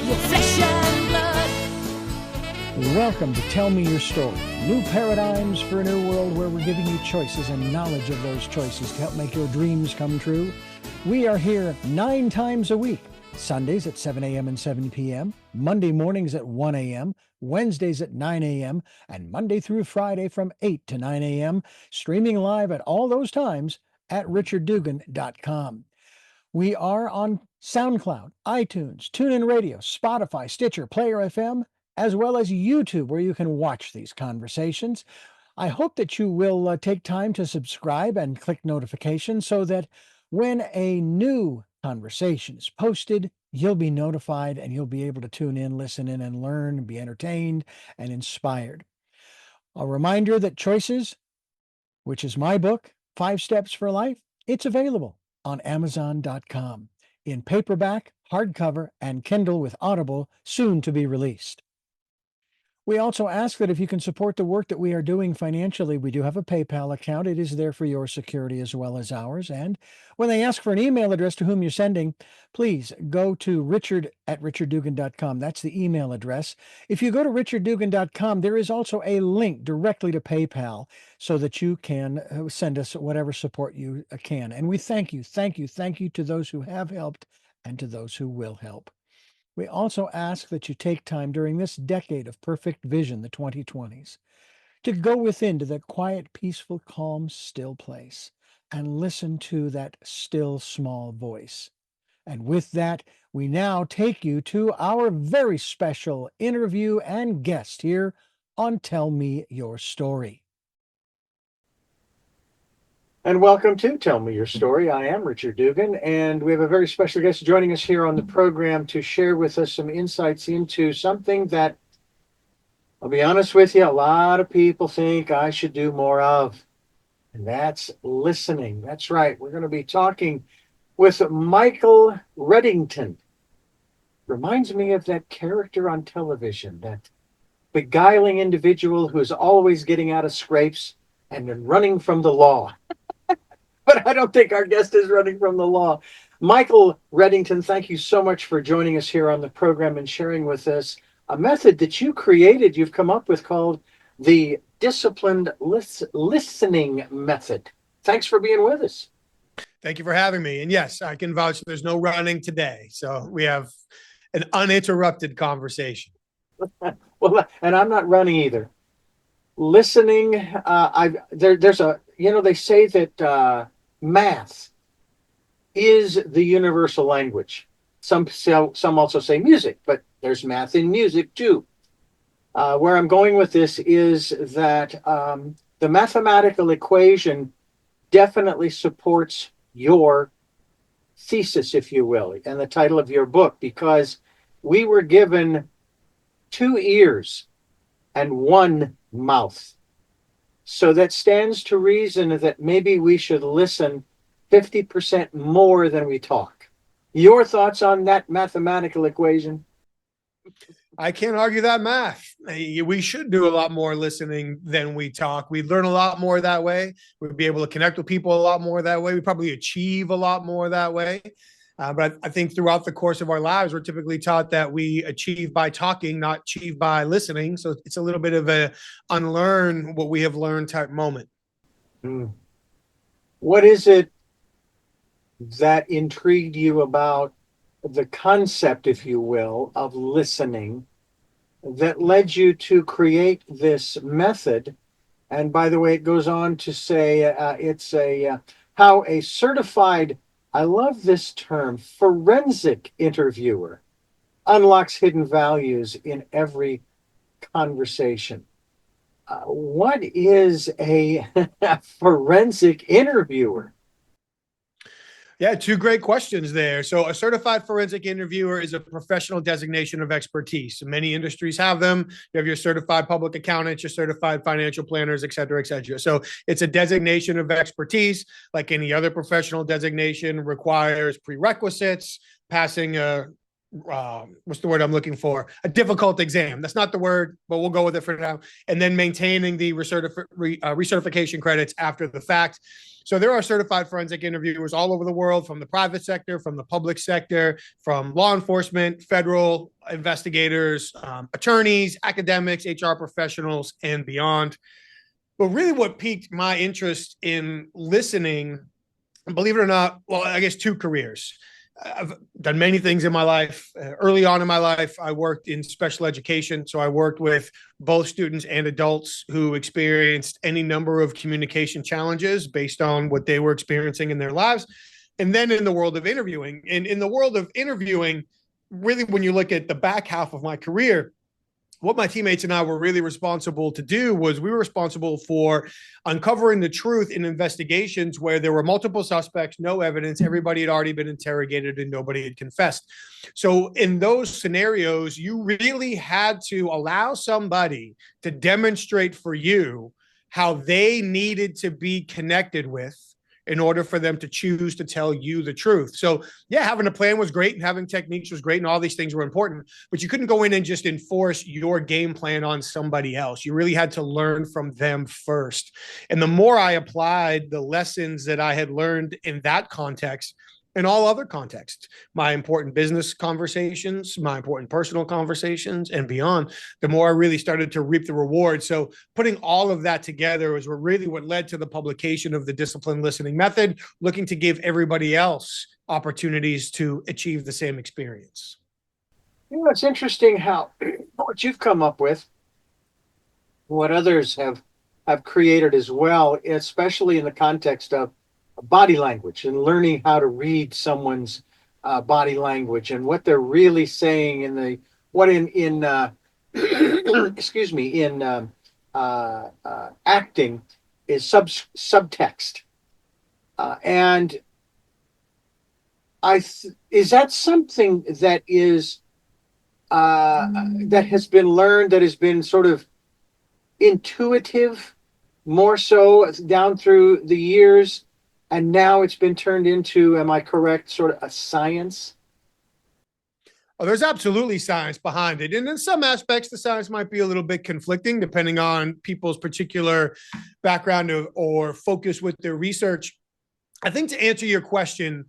your flesh and blood. Welcome to Tell Me Your Story. New paradigms for a new world where we're giving you choices and knowledge of those choices to help make your dreams come true. We are here 9 times a week. Sundays at 7 a.m. and 7 p.m., Monday mornings at 1 a.m., Wednesdays at 9 a.m., and Monday through Friday from 8 to 9 a.m., streaming live at all those times at richarddugan.com. We are on SoundCloud, iTunes, TuneIn Radio, Spotify, Stitcher, Player FM, as well as YouTube, where you can watch these conversations. I hope that you will take time to subscribe and click notifications so that when a new conversation is posted, you'll be notified and you'll be able to tune in, listen in, and learn, and be entertained and inspired. A reminder that Choices, which is my book, 5 Steps for Life, it's available on Amazon.com in paperback, hardcover, and Kindle with Audible, soon to be released. We also ask that if you can support the work that we are doing financially, we do have a PayPal account. It is there for your security as well as ours. And when they ask for an email address to whom you're sending, please go to richard@richarddugan.com. That's the email address. If you go to richarddugan.com, there is also a link directly to PayPal so that you can send us whatever support you can. And we thank you to those who have helped and to those who will help. We also ask that you take time during this decade of perfect vision, the 2020s, to go within to that quiet, peaceful, calm, still place and listen to that still, small voice. And with that, we now take you to our very special interview and guest here on Tell Me Your Story. And welcome to Tell Me Your Story. I am Richard Dugan, and we have a very special guest joining us here on the program to share with us some insights into something that, I'll be honest with you, a lot of people think I should do more of, and that's listening. That's right. We're going to be talking with Michael Reddington. Reminds me of that character on television, that beguiling individual who's always getting out of scrapes and then running from the law. But I don't think our guest is running from the law. Michael Reddington, thank you so much for joining us here on the program and sharing with us a method that you created, you've come up with, called the disciplined listening method. Thanks for being with us. Thank you for having me. And yes, I can vouch there's no running today. So we have an uninterrupted conversation. Well, and I'm not running either. Listening, there's a, they say that math is the universal language. Some also say music, but there's math in music too. Where I'm going with this is that the mathematical equation definitely supports your thesis, if you will, and the title of your book, because we were given 2 ears and 1 mouth. So that stands to reason that maybe we should listen 50% more than we talk. Your thoughts on that mathematical equation? I can't argue that math. We should do a lot more listening than we talk. We'd learn a lot more that way. We'd be able to connect with people a lot more that way. We probably achieve a lot more that way. But I think throughout the course of our lives, we're typically taught that we achieve by talking, not achieve by listening. So it's a little bit of a unlearn what we have learned type moment. What is it that intrigued you about the concept, if you will, of listening that led you to create this method? And by the way, it goes on to say it's how a certified, I love this term, forensic interviewer unlocks hidden values in every conversation. What is a forensic interviewer? Yeah, 2 great questions there. So a certified forensic interviewer is a professional designation of expertise. Many industries have them. You have your certified public accountants, your certified financial planners, et cetera, et cetera. So it's a designation of expertise. Like any other professional designation, requires prerequisites, passing a what's the word I'm looking for? A difficult exam. That's not the word, but we'll go with it for now. And then maintaining the recertification credits after the fact. So there are certified forensic interviewers all over the world, from the private sector, from the public sector, from law enforcement, federal, investigators, attorneys, academics, HR professionals, and beyond. But really what piqued my interest in listening, believe it or not, well, I guess two careers. I've done many things in my life. Early on in my life, I worked in special education. So I worked with both students and adults who experienced any number of communication challenges based on what they were experiencing in their lives. And then in the world of interviewing, and in the world of interviewing, really, when you look at the back half of my career, what my teammates and I were really responsible to do was we were responsible for uncovering the truth in investigations where there were multiple suspects, no evidence, everybody had already been interrogated and nobody had confessed. So in those scenarios, you really had to allow somebody to demonstrate for you how they needed to be connected with in order for them to choose to tell you the truth. So yeah, having a plan was great and having techniques was great and all these things were important, but you couldn't go in and just enforce your game plan on somebody else. You really had to learn from them first. And the more I applied the lessons that I had learned in that context, in all other contexts, my important business conversations, my important personal conversations, and beyond, the more I really started to reap the rewards. So putting all of that together was really what led to the publication of the Disciplined Listening Method, looking to give everybody else opportunities to achieve the same experience. You know, it's interesting how what you've come up with, what others have created as well, especially in the context of body language and learning how to read someone's body language and what they're really saying in the excuse me, in acting is subtext, and is that something that is that has been learned, that has been sort of intuitive more so down through the years? And now it's been turned into, am I correct, sort of a science? Oh, there's absolutely science behind it. And in some aspects, the science might be a little bit conflicting depending on people's particular background or focus with their research. I think to answer your question,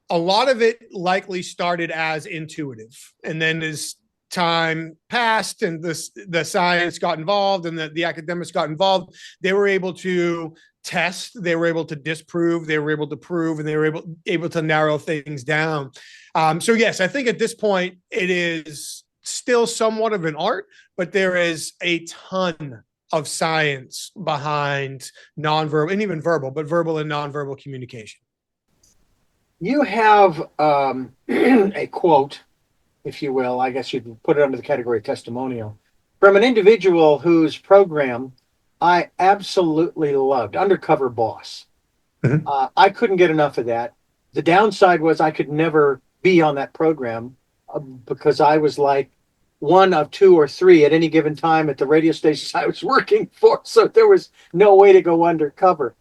a lot of it likely started as intuitive. And then as time passed and the science got involved and the academics got involved, they were able to test, they were able to disprove, they were able to prove, and they were able to narrow things down. So yes, I think at this point it is still somewhat of an art, but there is a ton of science behind nonverbal and even verbal, but verbal and nonverbal communication. You have a quote, if you will, I guess you'd put it under the category of testimonial, from an individual whose program I absolutely loved, Undercover Boss. Mm-hmm. I couldn't get enough of that. The downside was I could never be on that program because I was like one of two or three at any given time at the radio stations I was working for. So there was no way to go undercover.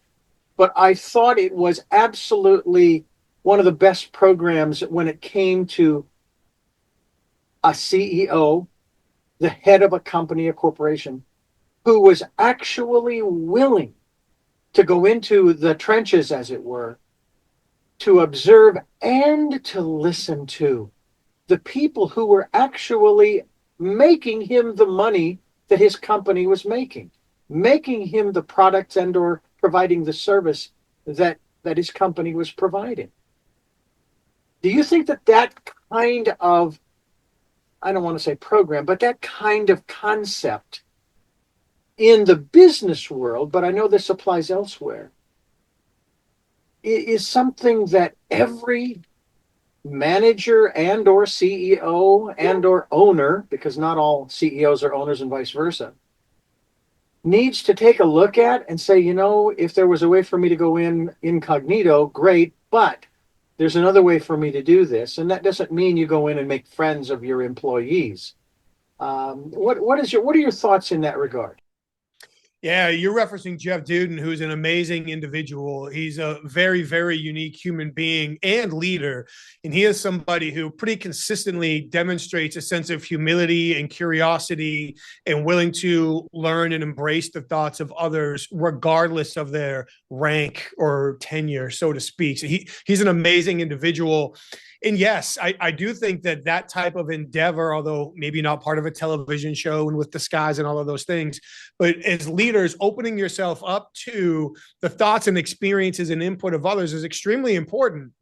But I thought it was absolutely one of the best programs when it came to a CEO, the head of a company, a corporation, who was actually willing to go into the trenches, as it were, to observe and to listen to the people who were actually making him the money that his company was making him the products and or providing the service that his company was providing. Do you think that kind of, I don't want to say program, but that kind of concept in the business world, but I know this applies elsewhere, is something that every manager and or CEO and or owner, because not all CEOs are owners and vice versa, needs to take a look at and say, you know, if there was a way for me to go in incognito, great, but there's another way for me to do this. And that doesn't mean you go in and make friends of your employees. What are your thoughts in that regard? Yeah, you're referencing Jeff Duden, who's an amazing individual. He's a very, very unique human being and leader. And he is somebody who pretty consistently demonstrates a sense of humility and curiosity and willing to learn and embrace the thoughts of others, regardless of their rank or tenure, so to speak. So he's an amazing individual. And yes, I do think that that type of endeavor, although maybe not part of a television show and with disguise and all of those things, but as leaders, opening yourself up to the thoughts and experiences and input of others is extremely important.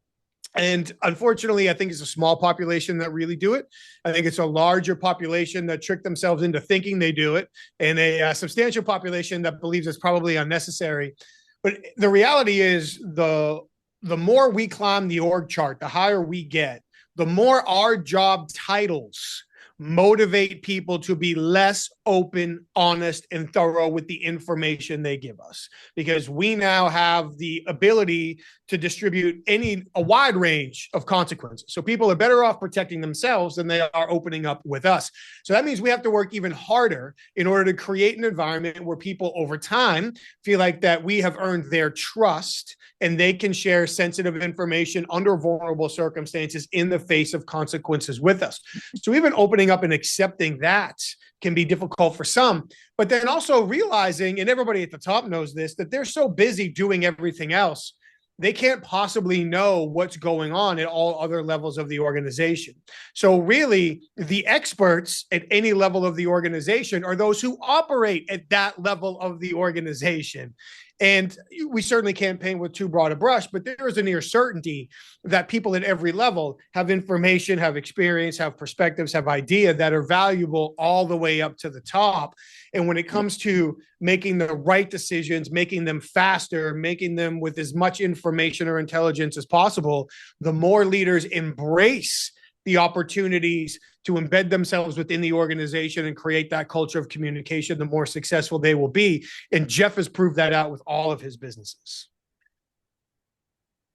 And unfortunately, I think it's a small population that really do it. I think it's a larger population that trick themselves into thinking they do it, and a substantial population that believes it's probably unnecessary. But the reality is the more we climb the org chart, the higher we get, the more our job titles motivate people to be less open, honest, and thorough with the information they give us, because we now have the ability to distribute a wide range of consequences. So people are better off protecting themselves than they are opening up with us. So that means we have to work even harder in order to create an environment where people over time feel like that we have earned their trust and they can share sensitive information under vulnerable circumstances in the face of consequences with us. So even opening up and accepting that can be difficult for some, but then also realizing, and everybody at the top knows this, that they're so busy doing everything else, they can't possibly know what's going on at all other levels of the organization. So really, the experts at any level of the organization are those who operate at that level of the organization. And we certainly can't paint with too broad a brush, but there is a near certainty that people at every level have information, have experience, have perspectives, have idea that are valuable all the way up to the top. And when it comes to making the right decisions, making them faster, making them with as much information or intelligence as possible, the more leaders embrace the opportunities to embed themselves within the organization and create that culture of communication, the more successful they will be. And Jeff has proved that out with all of his businesses.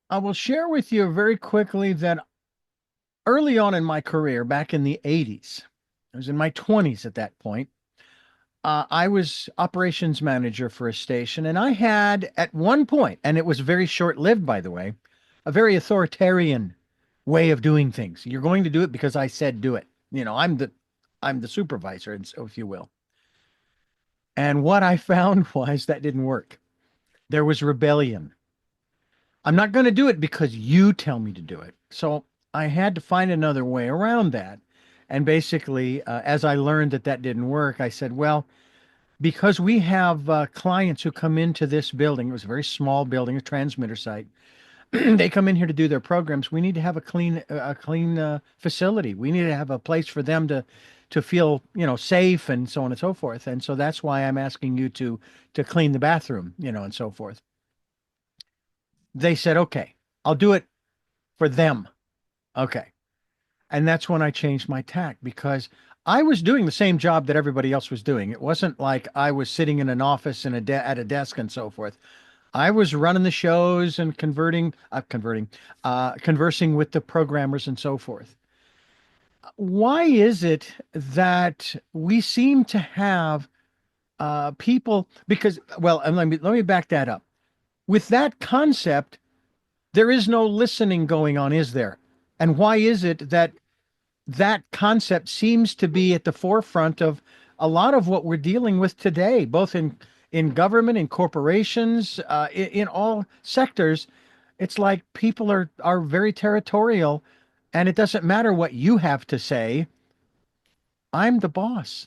I will share with you very quickly that early on in my career, back in the 80s, I was in my 20s at that point, I was operations manager for a station, and I had at one point, and it was very short-lived, by the way, a very authoritarian way of doing things. You're going to do it because I said do it. You know, I'm the supervisor, and so if you will. And what I found was that didn't work. There was rebellion. I'm not going to do it because you tell me to do it. So I had to find another way around that. And basically, as I learned that that didn't work, I said, well, because we have clients who come into this building, it was a very small building, a transmitter site. They come in here to do their programs. We need to have a clean facility. We need to have a place for them to feel, safe and so on and so forth. And so that's why I'm asking you to clean the bathroom, and so forth. They said, okay, I'll do it for them. Okay. And that's when I changed my tack, because I was doing the same job that everybody else was doing. It wasn't like I was sitting in an office and at a desk and so forth. I was running the shows and conversing with the programmers and so forth. Why is it that we seem to have people? Because, well, and let me back that up. With that concept, there is no listening going on, is there? And why is it that that concept seems to be at the forefront of a lot of what we're dealing with today, both in government, in corporations, in all sectors? It's like people are very territorial, and it doesn't matter what you have to say. I'm the boss.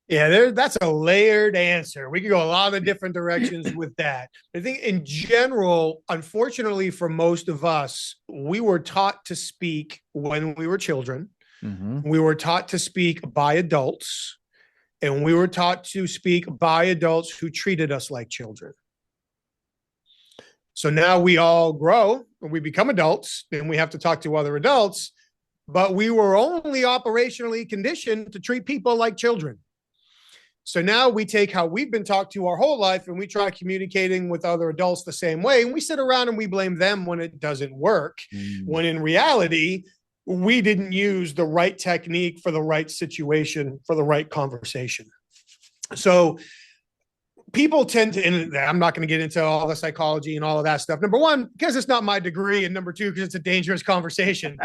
Yeah, that's a layered answer. We could go a lot of different directions with that. I think in general, unfortunately for most of us, we were taught to speak when we were children. Mm-hmm. We were taught to speak by adults, and we were taught to speak by adults who treated us like children. So now we all grow and we become adults and we have to talk to other adults, but we were only operationally conditioned to treat people like children. So now we take how we've been talked to our whole life and we try communicating with other adults the same way. And we sit around and we blame them when it doesn't work. When in reality, we didn't use the right technique for the right situation, for the right conversation. So people tend to, and I'm not going to get into all the psychology and all of that stuff. Number one, because it's not my degree. And number two, because it's a dangerous conversation.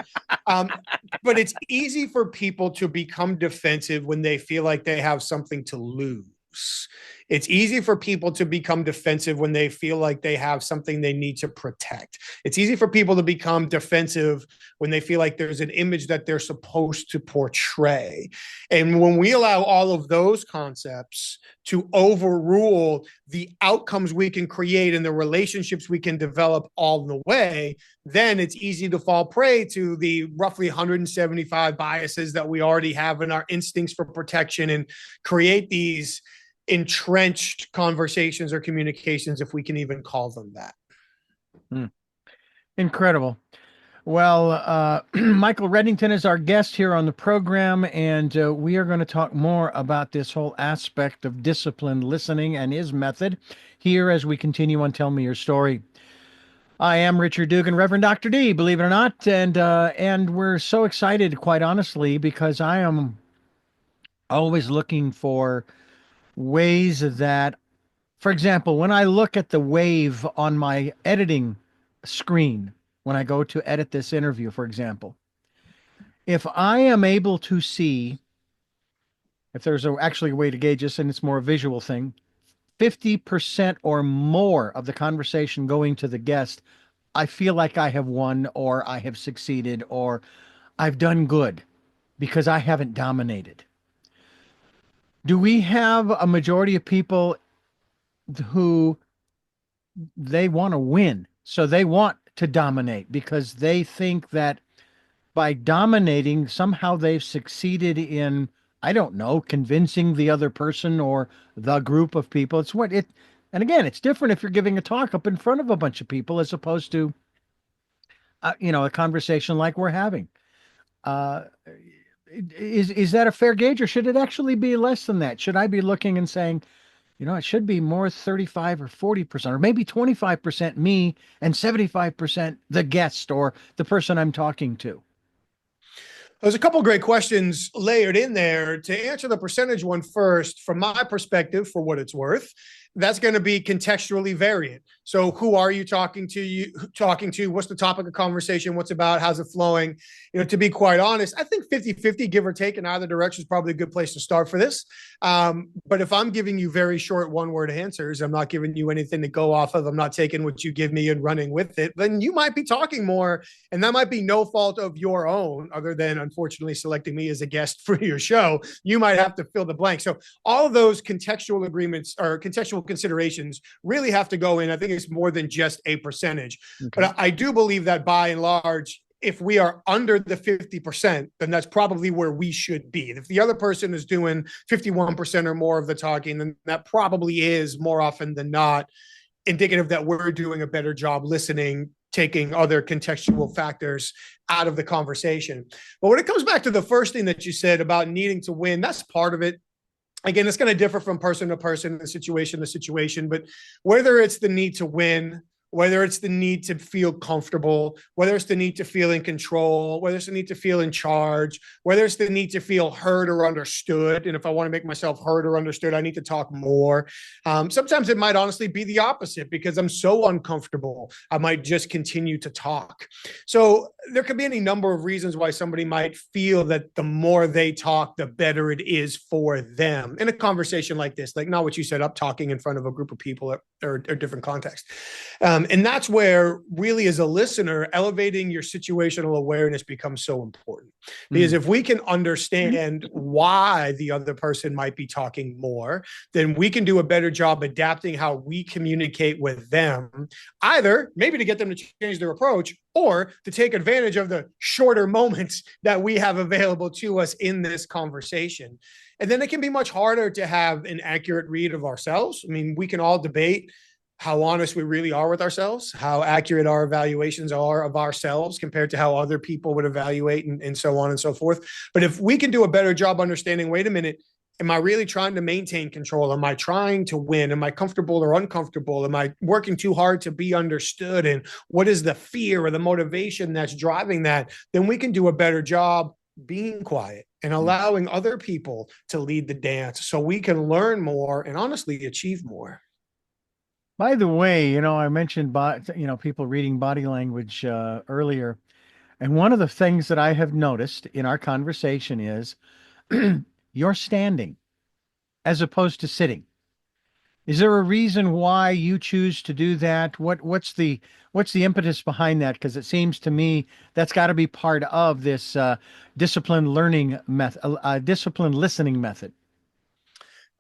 But it's easy for people to become defensive when they feel like they have something to lose. It's easy for people to become defensive when they feel like they have something they need to protect. It's easy for people to become defensive when they feel like there's an image that they're supposed to portray. And when we allow all of those concepts to overrule the outcomes we can create and the relationships we can develop all the way, then it's easy to fall prey to the roughly 175 biases that we already have in our instincts for protection and create these entrenched conversations or communications, if we can even call them that. Incredible. Well, Michael Reddington is our guest here on the program, and we are going to talk more about this whole aspect of disciplined listening and his method here as we continue on Tell Me Your Story. I am Richard Dugan, Reverend Dr. D, believe it or not, and we're so excited, quite honestly, because I am always looking for ways that, for example, when I look at the wave on my editing screen, when I go to edit this interview, for example, if I am able to see, if there's actually a way to gauge this and it's more a visual thing, 50% or more of the conversation going to the guest, I feel like I have won, or I have succeeded, or I've done good because I haven't dominated. Do we have a majority of people who they want to win? So they want to dominate because they think that by dominating, somehow they've succeeded in, I don't know, convincing the other person or the group of people. It's what it, and again, it's different if you're giving a talk up in front of a bunch of people as opposed to, a conversation like we're having. Is that a fair gauge, or should it actually be less than that? Should I be looking and saying, it should be more 35 or 40%, or maybe 25% me and 75% the guest or the person I'm talking to? There's a couple of great questions layered in there. To answer the percentage one first, from my perspective, for what it's worth, that's going to be contextually variant. So who are you talking to? What's the topic of conversation? What's about? How's it flowing? To be quite honest, I think 50-50, give or take, in either direction is probably a good place to start for this. But if I'm giving you very short one-word answers, I'm not giving you anything to go off of, I'm not taking what you give me and running with it, then you might be talking more, and that might be no fault of your own, other than unfortunately selecting me as a guest for your show. You might have to fill the blank. So all of those contextual agreements or contextual considerations really have to go in. I think it's more than just a percentage. Okay. But I do believe that by and large, if we are under the 50%, then that's probably where we should be. If the other person is doing 51% or more of the talking, then that probably is more often than not indicative that we're doing a better job listening, taking other contextual factors out of the conversation. But when it comes back to the first thing that you said about needing to win, that's part of it. Again, it's going to differ from person to person, the situation to situation, but whether it's the need to win, whether it's the need to feel comfortable, whether it's the need to feel in control, whether it's the need to feel in charge, whether it's the need to feel heard or understood. And if I want to make myself heard or understood, I need to talk more. Sometimes it might honestly be the opposite because I'm so uncomfortable, I might just continue to talk. So there could be any number of reasons why somebody might feel that the more they talk, the better it is for them in a conversation like this, like not what you set up, talking in front of a group of people or different context. And that's where really as a listener, elevating your situational awareness becomes so important. Because if we can understand why the other person might be talking more, then we can do a better job adapting how we communicate with them, either maybe to get them to change their approach or to take advantage of the shorter moments that we have available to us in this conversation. And then it can be much harder to have an accurate read of ourselves. I mean, we can all debate how honest we really are with ourselves, how accurate our evaluations are of ourselves compared to how other people would evaluate, and so on and so forth. But if we can do a better job understanding, wait a minute, am I really trying to maintain control? Am I trying to win? Am I comfortable or uncomfortable? Am I working too hard to be understood? And what is the fear or the motivation that's driving that? Then we can do a better job being quiet and allowing other people to lead the dance so we can learn more and honestly achieve more. By the way, I mentioned, people reading body language earlier. And one of the things that I have noticed in our conversation is you're standing as opposed to sitting. Is there a reason why you choose to do that? What's the impetus behind that? Because it seems to me that's got to be part of this disciplined learning method, disciplined listening method.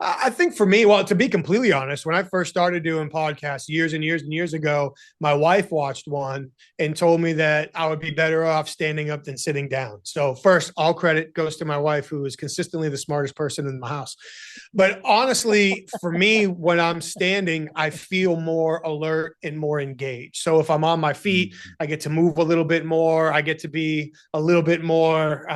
I think for me, well, to be completely honest, when I first started doing podcasts years and years and years ago, my wife watched one and told me that I would be better off standing up than sitting down. So first, all credit goes to my wife, who is consistently the smartest person in the house. But honestly, for me, when I'm standing, I feel more alert and more engaged. So if I'm on my feet, I get to move a little bit more. I get to be a little bit more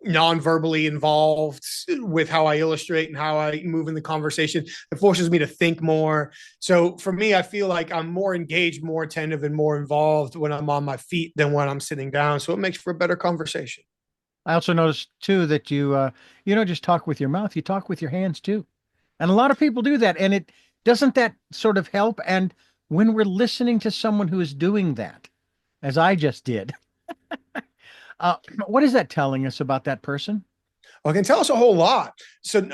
non-verbally involved with how I illustrate and how I move in the conversation. It forces me to think more. So for me, I feel like I'm more engaged, more attentive, and more involved when I'm on my feet than when I'm sitting down. So it makes for a better conversation. I also noticed too that you don't just talk with your mouth, you talk with your hands too. And a lot of people do that. And it doesn't that sort of help. And when we're listening to someone who is doing that, as I just did, what is that telling us about that person? Well, it can tell us a whole lot. So,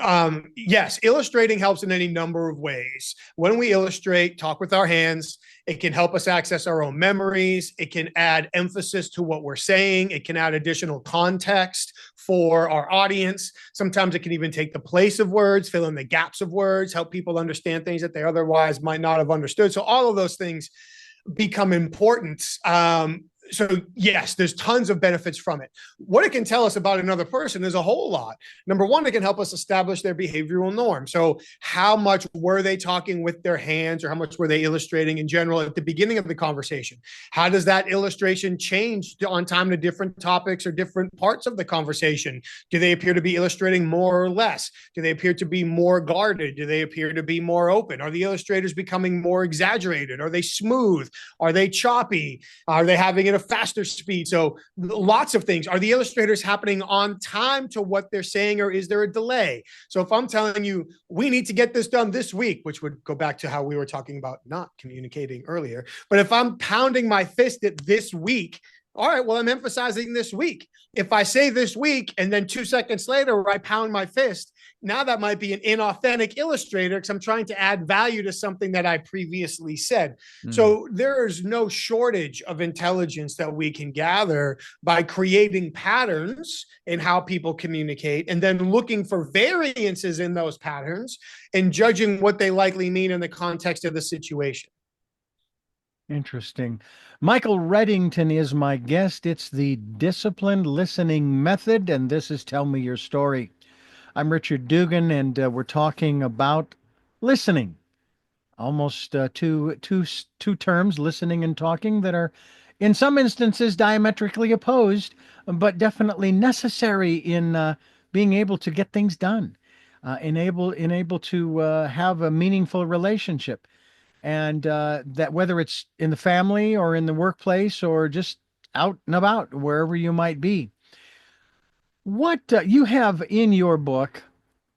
yes, illustrating helps in any number of ways. When we illustrate, talk with our hands, it can help us access our own memories. It can add emphasis to what we're saying. It can add additional context for our audience. Sometimes it can even take the place of words, fill in the gaps of words, help people understand things that they otherwise might not have understood. So all of those things become important. So yes, there's tons of benefits from it. What it can tell us about another person is a whole lot. Number one, it can help us establish their behavioral norm. So how much were they talking with their hands, or how much were they illustrating in general at the beginning of the conversation? How does that illustration change on time to different topics or different parts of the conversation? Do they appear to be illustrating more or less? Do they appear to be more guarded? Do they appear to be more open? Are the illustrators becoming more exaggerated? Are they smooth? Are they choppy? Are they having it a faster speed? So lots of things. Are the illustrators happening on time to what they're saying, or is there a delay? So if I'm telling you, we need to get this done this week, which would go back to how we were talking about not communicating earlier. But if I'm pounding my fist at this week, all right, well, I'm emphasizing this week. If I say this week and then 2 seconds later I pound my fist, now that might be an inauthentic illustrator because I'm trying to add value to something that I previously said. So there's no shortage of intelligence that we can gather by creating patterns in how people communicate and then looking for variances in those patterns and judging what they likely mean in the context of the situation. Interesting. Michael Reddington is my guest. It's the disciplined listening method, and this is Tell Me Your Story. I'm Richard Dugan, and we're talking about listening. Almost two terms, listening and talking, that are in some instances diametrically opposed, but definitely necessary in being able to get things done, enable to have a meaningful relationship. And that whether it's in the family or in the workplace or just out and about, wherever you might be. What you have in your book,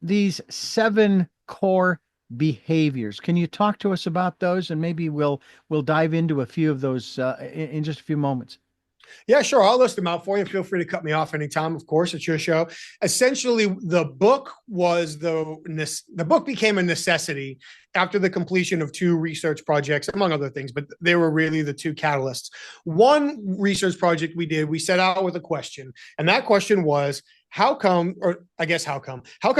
these 7 core behaviors. Can you talk to us about those? And maybe we'll dive into a few of those in just a few moments. Yeah, sure. I'll list them out for you. Feel free to cut me off anytime. Of course, it's your show. Essentially, the book became a necessity after the completion of 2 research projects, among other things, but they were really the 2 catalysts. One research project we set out with a question, and that question was, how come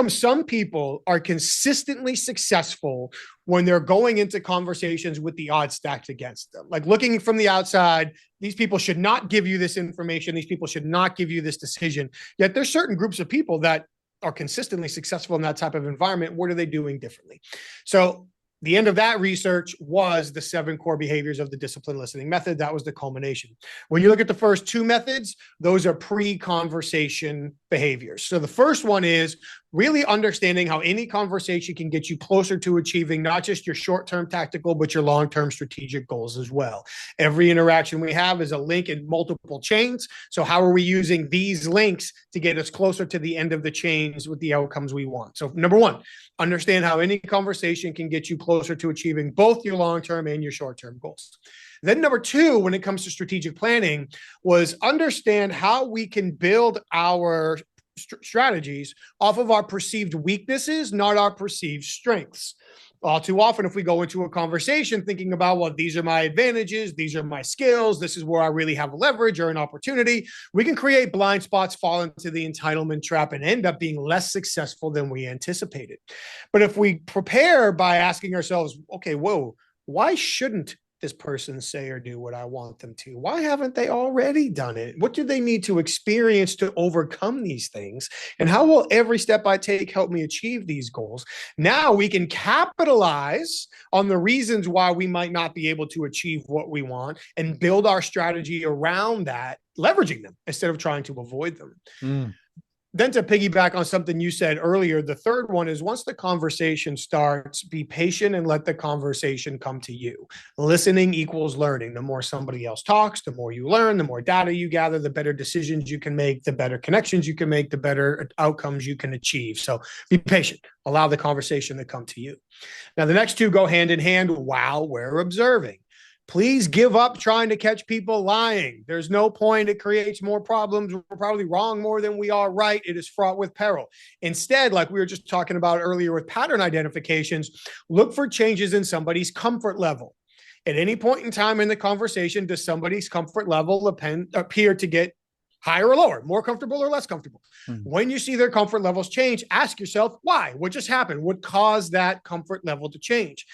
some people are consistently successful when they're going into conversations with the odds stacked against them? Like, looking from the outside, these people should not give you this information. These people should not give you this decision. Yet there's certain groups of people that are consistently successful in that type of environment. What are they doing differently? So the end of that research was the 7 core behaviors of the disciplined listening method. That was the culmination. When you look at the first 2 methods, those are pre-conversation behaviors. So the first one is really understanding how any conversation can get you closer to achieving not just your short-term tactical, but your long-term strategic goals as well. Every interaction we have is a link in multiple chains. So how are we using these links to get us closer to the end of the chains with the outcomes we want? So number 1, understand how any conversation can get you closer to achieving both your long-term and your short-term goals. Then number 2, when it comes to strategic planning, was understand how we can build our strategies off of our perceived weaknesses, not our perceived strengths. all too often, if we go into a conversation thinking about, well, these are my advantages, these are my skills, this is where I really have leverage or an opportunity, we can create blind spots, fall into the entitlement trap, and end up being less successful than we anticipated. But if we prepare by asking ourselves, okay, whoa, why shouldn't this person say or do what I want them to? Why haven't they already done it? What do they need to experience to overcome these things? And how will every step I take help me achieve these goals? Now we can capitalize on the reasons why we might not be able to achieve what we want and build our strategy around that, leveraging them instead of trying to avoid them. Then to piggyback on something you said earlier, the third one is once the conversation starts, be patient and let the conversation come to you. Listening equals learning. The more somebody else talks, the more you learn, the more data you gather, the better decisions you can make, the better connections you can make, the better outcomes you can achieve. So be patient. Allow the conversation to come to you. Now, the next two go hand in hand while we're observing. Please give up trying to catch people lying. There's no point. It creates more problems. We're probably wrong more than we are right. It is fraught with peril. Instead, like we were just talking about earlier with pattern identifications, look for changes in somebody's comfort level. At any point in time in the conversation, does somebody's comfort level appear to get higher or lower, more comfortable or less comfortable? When you see their comfort levels change, ask yourself, why? What just happened? What caused that comfort level to change?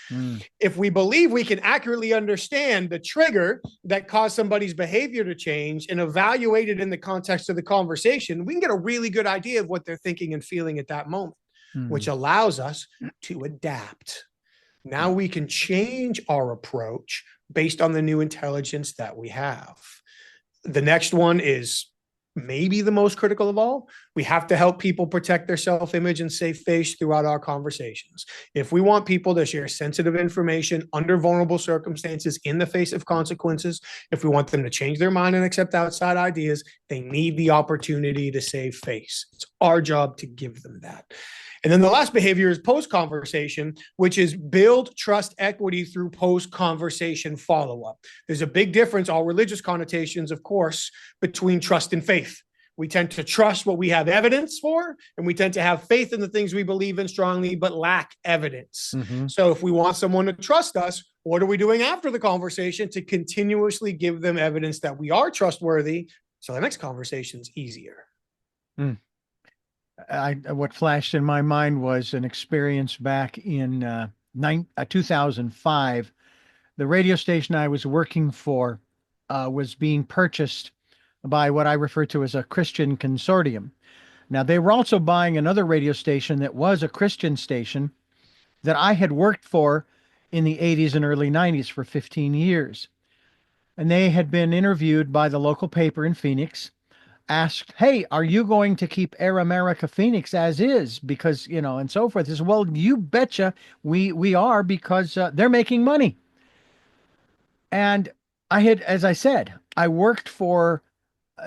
If we believe we can accurately understand the trigger that caused somebody's behavior to change and evaluate it in the context of the conversation, we can get a really good idea of what they're thinking and feeling at that moment, which allows us to adapt. Now we can change our approach based on the new intelligence that we have. The next one is maybe the most critical of all. We have to help people protect their self-image and safe face throughout our conversations. If we want people to share sensitive information under vulnerable circumstances in the face of consequences, if we want them to change their mind and accept outside ideas, they need the opportunity to save face. It's our job to give them that. And then the last behavior is post-conversation, which is build trust equity through post-conversation follow-up. There's a big difference, all religious connotations, of course, between trust and faith. We tend to trust what we have evidence for, and we tend to have faith in the things we believe in strongly, but lack evidence. So if we want someone to trust us, what are we doing after the conversation to continuously give them evidence that we are trustworthy so the next conversation is easier? What flashed in my mind was an experience back in 2005. The radio station I was working for was being purchased by what I refer to as a Christian consortium. Now, they were also buying another radio station that was a Christian station that I had worked for in the 80s and early 90s for 15 years. And they had been interviewed by the local paper in Phoenix, asked, hey, are you going to keep Air America Phoenix as is? Because, and so forth. He said, well, you betcha we are, because they're making money. And I had, as I said, I worked for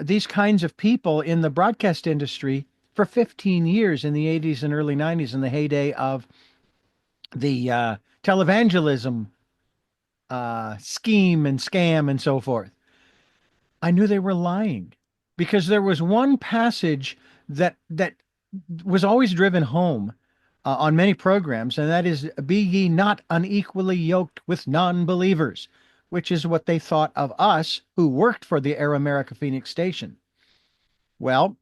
these kinds of people in the broadcast industry for 15 years in the 80s and early 90s, in the heyday of the televangelism scheme and scam and so forth. I knew they were lying, because there was one passage that was always driven home on many programs, and that is, be ye not unequally yoked with non-believers, which is what they thought of us who worked for the Air America Phoenix station. Well,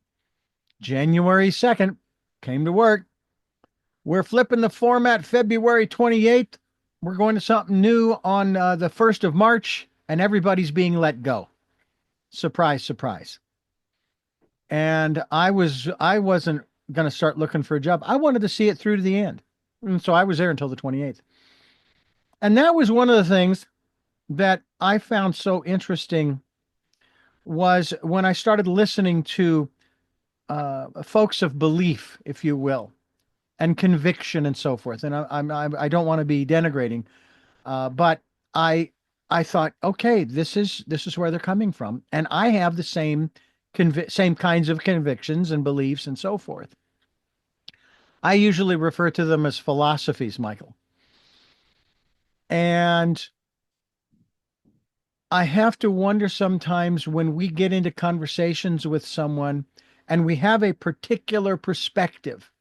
January 2nd, came to work. We're flipping the format February 28th. We're going to something new on the 1st of March, and everybody's being let go. Surprise, surprise. And I wasn't going to start looking for a job. I wanted to see it through to the end. And so I was there until the 28th. And that was one of the things that I found so interesting, was when I started listening to folks of belief, if you will, and conviction and so forth. And I don't want to be denigrating, but I thought, okay, this is where they're coming from, and I have the same kinds of convictions and beliefs and so forth. I usually refer to them as philosophies, Michael. And I have to wonder sometimes, when we get into conversations with someone and we have a particular perspective,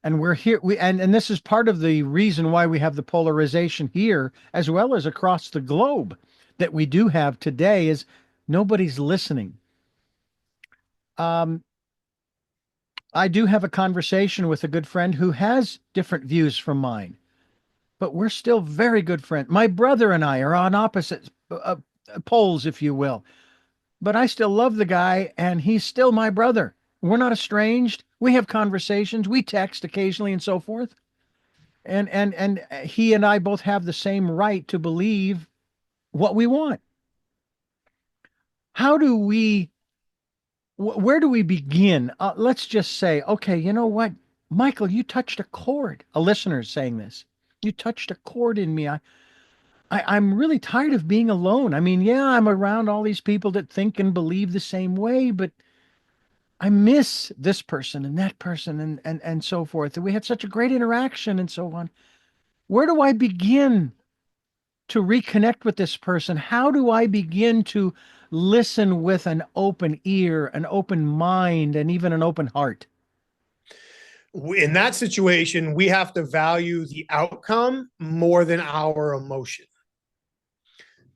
And we're here. And this is part of the reason why we have the polarization here, as well as across the globe, that we do have today, is nobody's listening. Um, I do have a conversation with a good friend who has different views from mine, but we're still very good friends. My brother and I are on opposite poles, if you will, but I still love the guy, and he's still my brother. We're not estranged. We have conversations. We text occasionally and so forth. And he and I both have the same right to believe what we want. How do we where do we begin? Let's just say, okay, you know what, Michael, you touched a chord. A listener is saying this. You touched a chord in me. I'm really tired of being alone. I mean, yeah, I'm around all these people that think and believe the same way, but I miss this person and that person and so forth. And we had such a great interaction and so on. Where do I begin to reconnect with this person? How do I begin to listen with an open ear, an open mind, and even an open heart? In that situation, we have to value the outcome more than our emotion.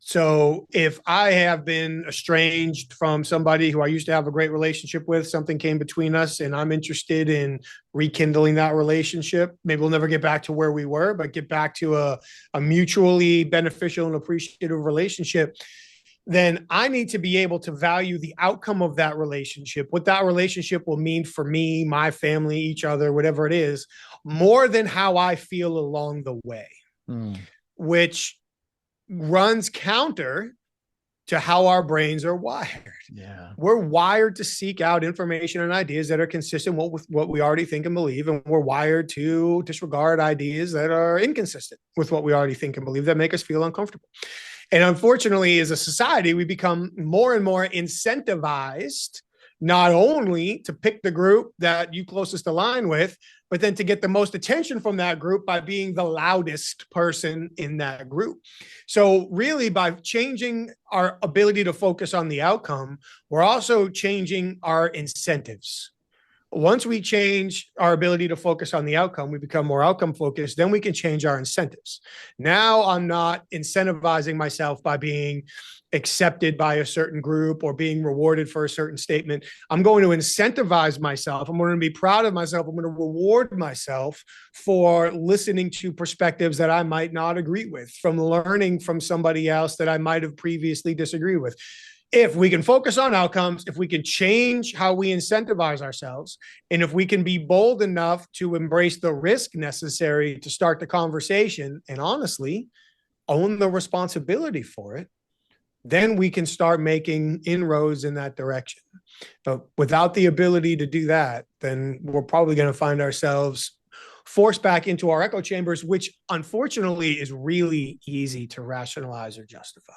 So if I have been estranged from somebody who I used to have a great relationship with, something came between us, and I'm interested in rekindling that relationship, maybe we'll never get back to where we were, but get back to a mutually beneficial and appreciative relationship, then I need to be able to value the outcome of that relationship, what that relationship will mean for me, my family, each other, whatever it is, more than how I feel along the way, which runs counter to how our brains are wired. Yeah. We're wired to seek out information and ideas that are consistent with what we already think and believe, and we're wired to disregard ideas that are inconsistent with what we already think and believe, that make us feel uncomfortable. And unfortunately, as a society, we become more and more incentivized not only to pick the group that you closest align with, but then to get the most attention from that group by being the loudest person in that group. So really, by changing our ability to focus on the outcome, we're also changing our incentives. Once we change our ability to focus on the outcome, we become more outcome focused, then we can change our incentives. Now I'm not incentivizing myself by being accepted by a certain group or being rewarded for a certain statement. I'm going to incentivize myself. I'm going to be proud of myself. I'm going to reward myself for listening to perspectives that I might not agree with, from learning from somebody else that I might have previously disagreed with. If we can focus on outcomes, if we can change how we incentivize ourselves, and if we can be bold enough to embrace the risk necessary to start the conversation and honestly own the responsibility for it, then we can start making inroads in that direction. But without the ability to do that, then we're probably going to find ourselves forced back into our echo chambers, which unfortunately is really easy to rationalize or justify.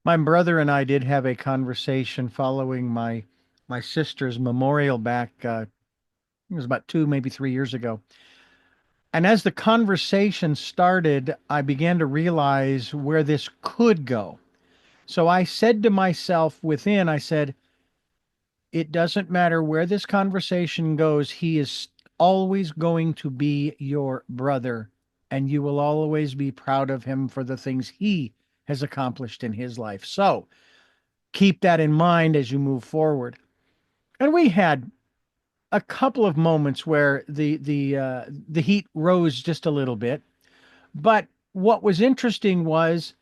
My brother and I did have a conversation following my sister's memorial back, it was about 2, maybe 3 years ago. And as the conversation started, I began to realize where this could go. So I said to myself within, I said, it doesn't matter where this conversation goes, he is always going to be your brother, and you will always be proud of him for the things he has accomplished in his life. So keep that in mind as you move forward. And we had a couple of moments where the heat rose just a little bit. But what was interesting was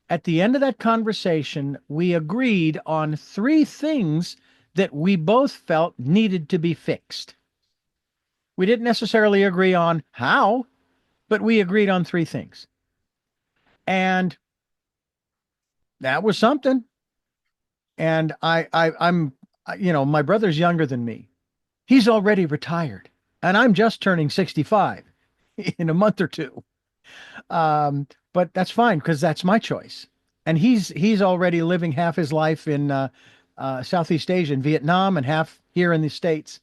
at the end of that conversation, we agreed on 3 things that we both felt needed to be fixed. We didn't necessarily agree on how, but we agreed on 3 things. And that was something. And I'm, my brother's younger than me. He's already retired, and I'm just turning 65 in a month or two. But that's fine because that's my choice. And he's already living half his life in Southeast Asia, in Vietnam, and half here in the States.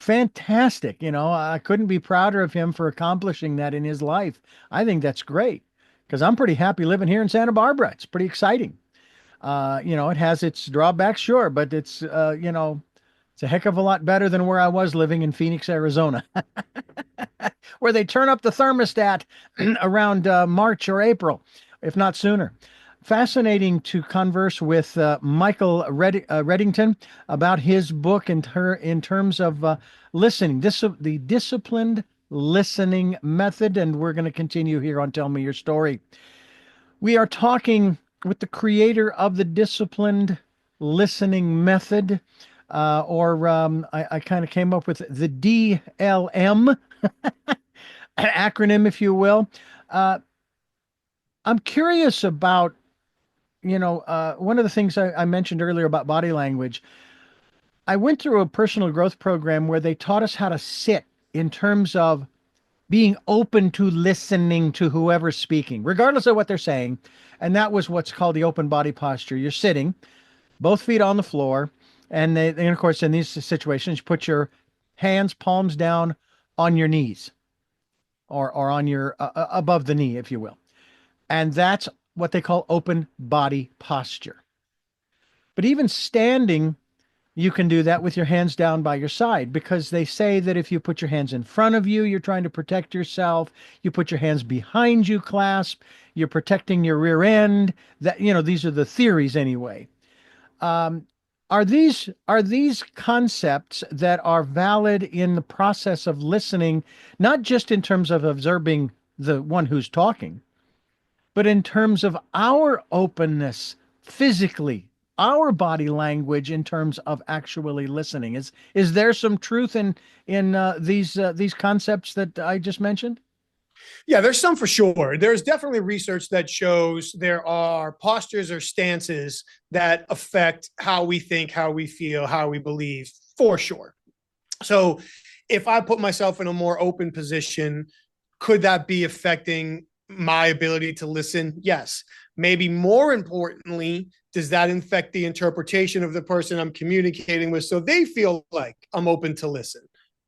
Fantastic. I couldn't be prouder of him for accomplishing that in his life. I think that's great because I'm pretty happy living here in Santa Barbara. It's pretty exciting. It has its drawbacks, sure, but it's, It's a heck of a lot better than where I was living in Phoenix, Arizona, where they turn up the thermostat around March or April, if not sooner. Fascinating to converse with Michael Reddington about his book in terms of listening, the disciplined listening method. And we're going to continue here on Tell Me Your Story. We are talking with the creator of the disciplined listening method, I kind of came up with the DLM acronym, if you will. I'm curious about, one of the things I mentioned earlier about body language. I went through a personal growth program where they taught us how to sit in terms of being open to listening to whoever's speaking, regardless of what they're saying. And that was what's called the open body posture. You're sitting, both feet on the floor. And of course, in these situations, you put your hands, palms down on your knees or on your above the knee, if you will. And that's what they call open body posture. But even standing, you can do that with your hands down by your side, because they say that if you put your hands in front of you, you're trying to protect yourself. You put your hands behind you, clasp, you're protecting your rear end. That, these are the theories anyway. Are these concepts that are valid in the process of listening, not just in terms of observing the one who's talking, but in terms of our openness physically, our body language in terms of actually listening? Is there some truth in these concepts that I just mentioned? Yeah, there's some for sure. There's definitely research that shows there are postures or stances that affect how we think, how we feel, how we believe, for sure. So if I put myself in a more open position, could that be affecting my ability to listen? Yes. Maybe more importantly, does that affect the interpretation of the person I'm communicating with so they feel like I'm open to listen?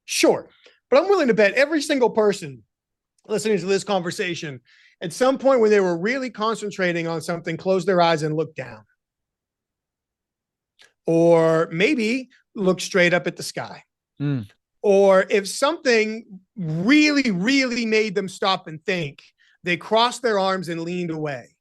Sure. But I'm willing to bet every single person listening to this conversation, at some point when they were really concentrating on something, close their eyes and look down. Or maybe look straight up at the sky. Mm. Or if something really, really made them stop and think, they crossed their arms and leaned away.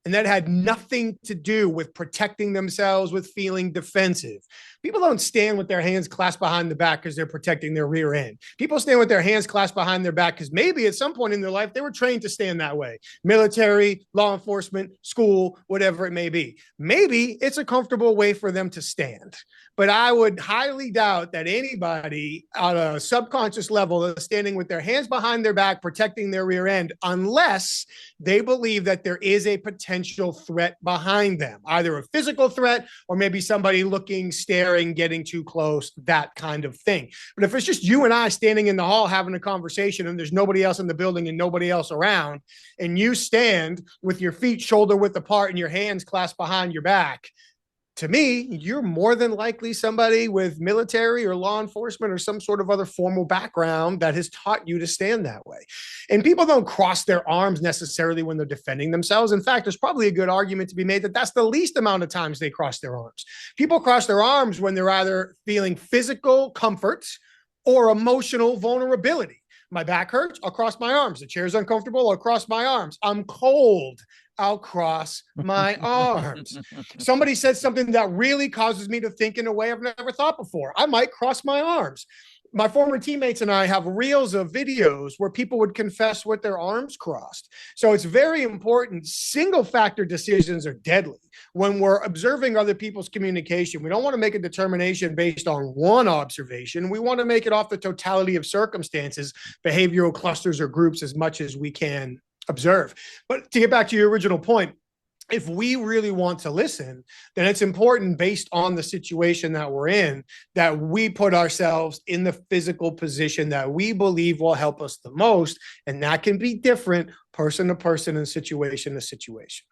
And that had nothing to do with protecting themselves, with feeling defensive. People don't stand with their hands clasped behind the back because they're protecting their rear end. People stand with their hands clasped behind their back because maybe at some point in their life, they were trained to stand that way. Military, law enforcement, school, whatever it may be. Maybe it's a comfortable way for them to stand. But I would highly doubt that anybody on a subconscious level is standing with their hands behind their back, protecting their rear end, unless they believe that there is a potential threat behind them, either a physical threat or maybe somebody looking, staring, getting too close, that kind of thing. But if it's just you and I standing in the hall having a conversation and there's nobody else in the building and nobody else around, and you stand with your feet shoulder width apart and your hands clasped behind your back, to me, you're more than likely somebody with military or law enforcement or some sort of other formal background that has taught you to stand that way. And people don't cross their arms necessarily when they're defending themselves. In fact, there's probably a good argument to be made that that's the least amount of times they cross their arms. People cross their arms when they're either feeling physical comfort or emotional vulnerability. My back hurts, I'll cross my arms. The chair's uncomfortable, I'll cross my arms. I'm cold, I'll cross my arms. Somebody said something that really causes me to think in a way I've never thought before. I might cross my arms. My former teammates and I have reels of videos where people would confess with their arms crossed. So it's very important. Single factor decisions are deadly. When we're observing other people's communication, we don't want to make a determination based on one observation. We want to make it off the totality of circumstances, behavioral clusters or groups as much as we can observe. But to get back to your original point, if we really want to listen, then it's important based on the situation that we're in, that we put ourselves in the physical position that we believe will help us the most. And that can be different person to person and situation to situation.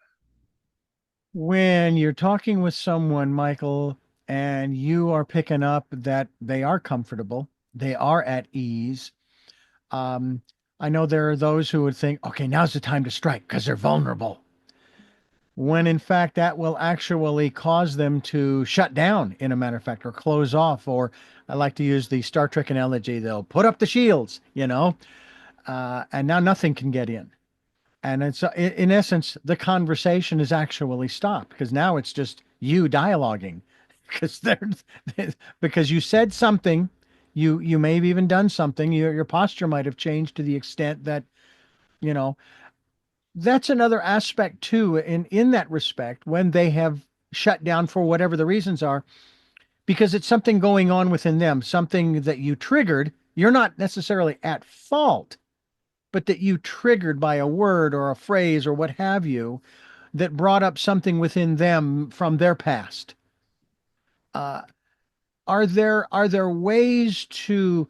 When you're talking with someone, Michael, and you are picking up that they are comfortable, they are at ease. I know there are those who would think, okay, now's the time to strike because they're vulnerable. when in fact that will actually cause them to shut down, in a matter of fact, or close off. Or I like to use the Star Trek analogy, they'll put up the shields, and now nothing can get in. And it's in essence, the conversation is actually stopped because now it's just you dialoguing because because you said something, you may have even done something, your posture might have changed to the extent that, you know, that's another aspect too, in that respect, when they have shut down for whatever the reasons are, because it's something going on within them, something that you triggered. You're not necessarily at fault, but that you triggered by a word or a phrase or what have you that brought up something within them from their past. Uh, are there ways to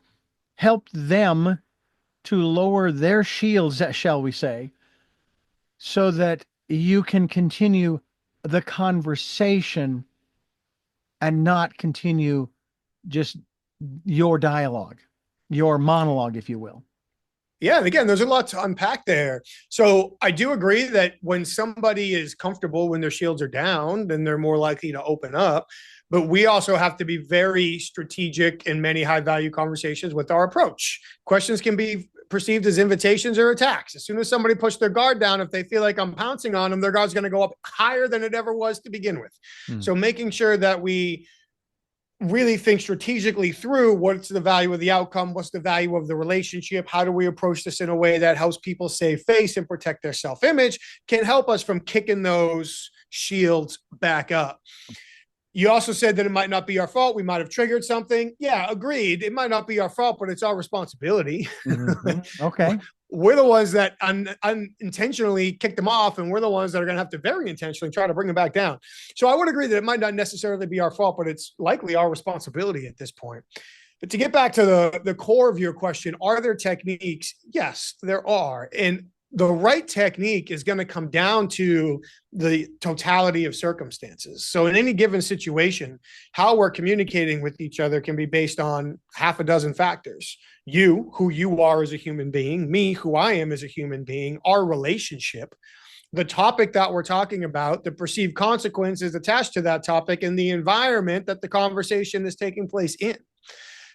help them to lower their shields, shall we say, so that you can continue the conversation and not continue just your dialogue, your monologue, if you will? Yeah, and again, there's a lot to unpack there. So I do agree that when somebody is comfortable when their shields are down, then they're more likely to open up. But we also have to be very strategic in many high-value conversations with our approach. Questions can be perceived as invitations or attacks. As soon as somebody puts their guard down, if they feel like I'm pouncing on them, their guard's going to go up higher than it ever was to begin with. So making sure that we really think strategically through what's the value of the outcome, what's the value of the relationship, how do we approach this in a way that helps people save face and protect their self-image, can help us from kicking those shields back up. You also said that it might not be our fault. We might have triggered something. Yeah, agreed. It might not be our fault, but it's our responsibility. Okay. We're the ones that unintentionally kicked them off, and we're the ones that are going to have to very intentionally try to bring them back down. So I would agree that it might not necessarily be our fault, but it's likely our responsibility at this point. But to get back to the core of your question, are there techniques? Yes, there are. And the right technique is going to come down to the totality of circumstances. So in any given situation, how we're communicating with each other can be based on half a dozen factors. You, who you are as a human being, me, who I am as a human being, our relationship, the topic that we're talking about, the perceived consequences attached to that topic, and the environment that the conversation is taking place in.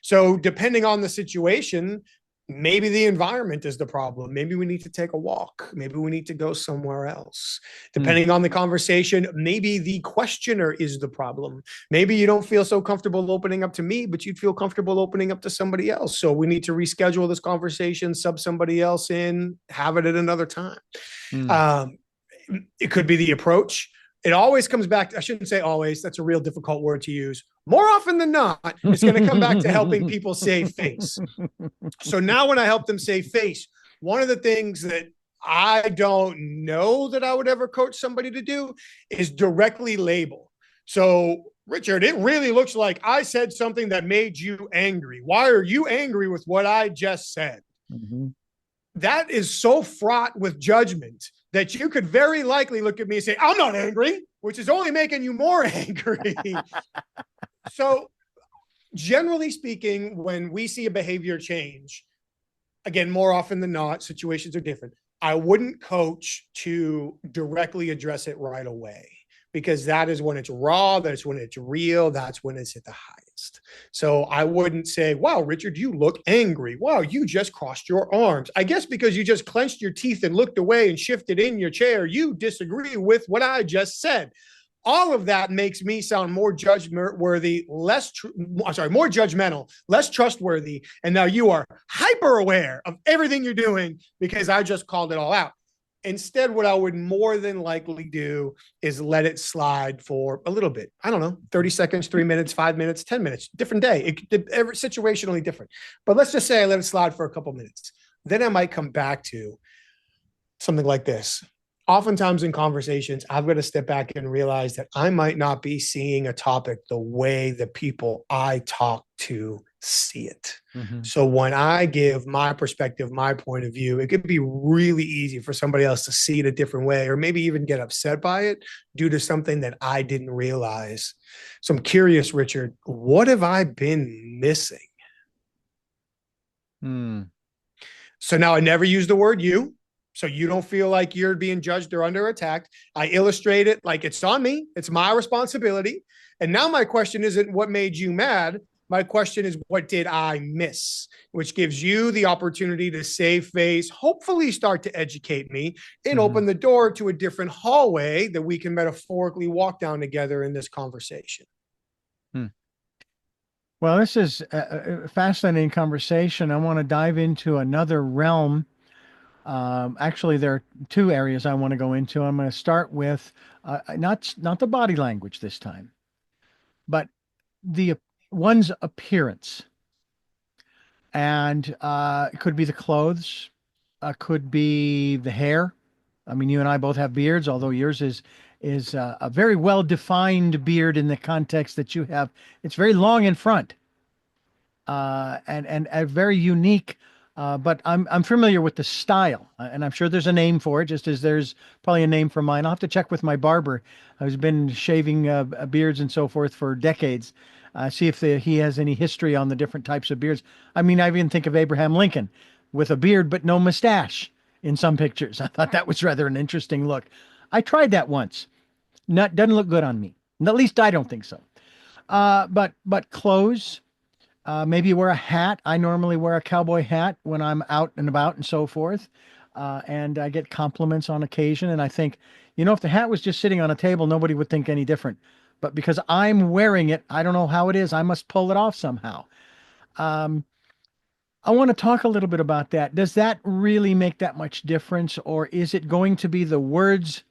So depending on the situation, maybe the environment is the problem. Maybe we need to take a walk. Maybe we need to go somewhere else. Depending on the conversation, maybe the questioner is the problem. Maybe you don't feel so comfortable opening up to me, but you'd feel comfortable opening up to somebody else. So we need to reschedule this conversation, sub somebody else in, have it at another time. It could be the approach. It always comes back. I shouldn't say always. That's a real difficult word to use. More often than not, it's going to come back to helping people save face. So now when I help them save face, one of the things that I don't know that I would ever coach somebody to do is directly label. So, Richard, it really looks like I said something that made you angry. Why are you angry with what I just said? That is so fraught with judgment that you could very likely look at me and say, I'm not angry, which is only making you more angry. So generally speaking, when we see a behavior change, again, more often than not, situations are different. I wouldn't coach to directly address it right away, because that is when it's raw, that's when it's real, that's when it's at the highest. So I wouldn't say, wow, Richard, you look angry. Wow, you just crossed your arms. I guess because you just clenched your teeth and looked away and shifted in your chair, you disagree with what I just said. All of that makes me sound more judgment-worthy, more judgmental, less trustworthy. And now you are hyper aware of everything you're doing because I just called it all out. Instead, what I would more than likely do is let it slide for a little bit. I don't know, 30 seconds, 3 minutes, 5 minutes, 10 minutes, different day. Every situationally different. But let's just say I let it slide for a couple minutes. Then I might come back to something like this. Oftentimes in conversations, I've got to step back and realize that I might not be seeing a topic the way the people I talk to see it. So when I give my perspective, my point of view, it could be really easy for somebody else to see it a different way, or maybe even get upset by it due to something that I didn't realize. So I'm curious, Richard, what have I been missing? So now I never use the word you. so you don't feel like you're being judged or under attack. I illustrate it like it's on me. It's my responsibility. And now my question isn't what made you mad. My question is, what did I miss? Which gives you the opportunity to save face, hopefully start to educate me, and open the door to a different hallway that we can metaphorically walk down together in this conversation. Well, this is a fascinating conversation. I want to dive into another realm. Actually, there are two areas I want to go into. I'm going to start with not the body language this time, but the one's appearance. And it could be the clothes, could be the hair. I mean, you and I both have beards, although yours is a very well-defined beard in the context that you have. It's very long in front, and a very unique. But I'm familiar with the style, and I'm sure there's a name for it, just as there's probably a name for mine. I'll have to check with my barber, who's been shaving beards and so forth for decades. See if he has any history on the different types of beards. I mean, I even think of Abraham Lincoln with a beard but no mustache in some pictures. I thought that was rather an interesting look. I tried that once. Doesn't look good on me. At least I don't think so. But clothes. Maybe you wear a hat. I normally wear a cowboy hat when I'm out and about and so forth. And I get compliments on occasion. And I think, if the hat was just sitting on a table, nobody would think any different. But because I'm wearing it, I don't know how it is. I must pull it off somehow. I want to talk a little bit about that. Does that really make that much difference? Or is it going to be the words